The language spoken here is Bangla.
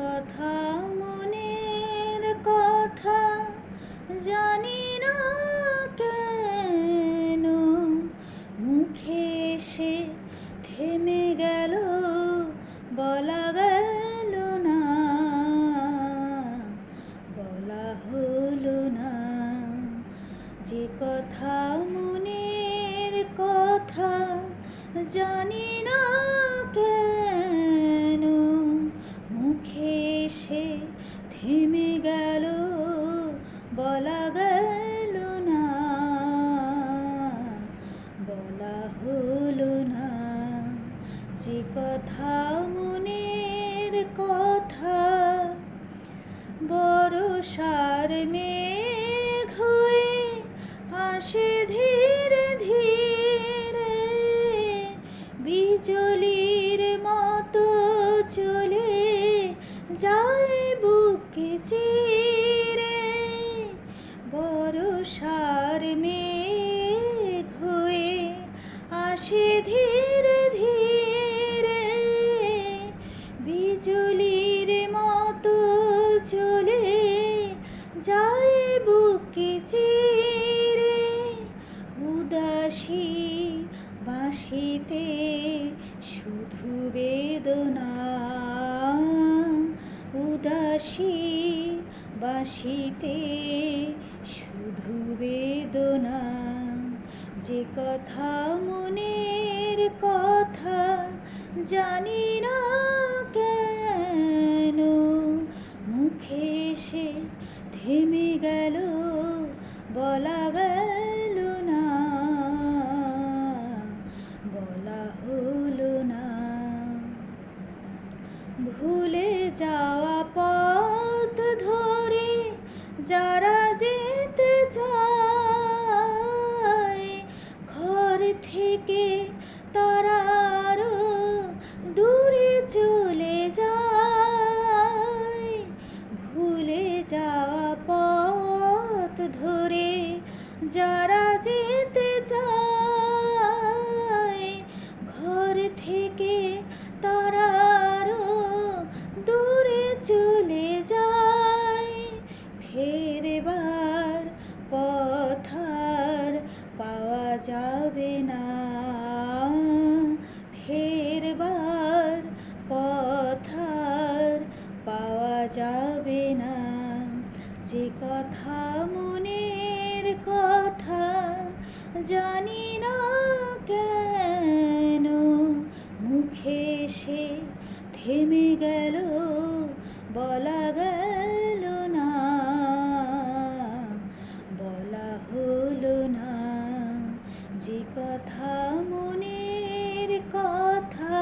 কথা মনের কথা জানি না কেন মুখে এসে থেমে গেল, বলা গেল না, বলা হলো না। যে কথা মনের কথা জানি না কেন মুখে এসে থেমে গেল, বলা গেল না, বলা হলো না। যে কথা মনের কথা বর্ষার মেঘ হয়ে আসে ধীরে ধীরে, বিজলির মতো চলে যায় বুকে চিরে। বর্ষার মেঘ হয়ে আসে ধীরে ধীরে, বিজলির মতো চলে যায় বুকে চিরে। উদাসী বাঁশিতে শুধু বেদনা, উদাসী বাঁশিতে শুধু বেদনা। যে কথা মনের কথা জানি না কেন মুখে এসে থেমে গেল, বলা গেল না, বলা হলো না। ভুলে যাওয়া পথ ধরে যারা যেতে চায়, ঘর থেকে তারা আরো দূরে চলে যায়। ভুলে যাওয়া পথ ধরে যারা যেতে চায়, ঘর থেকে তারা আরো দূরে চলে যায়। ফেরবার পথ আর পাওয়া যাবে না, ফেরবার পথ আর পাওয়া যাবে না। যে কথা মনের কথা জানি না কেন মুখে এসে থেমে গেল, বলা গেল না, বলা হলো না। যে কথা মনের কথা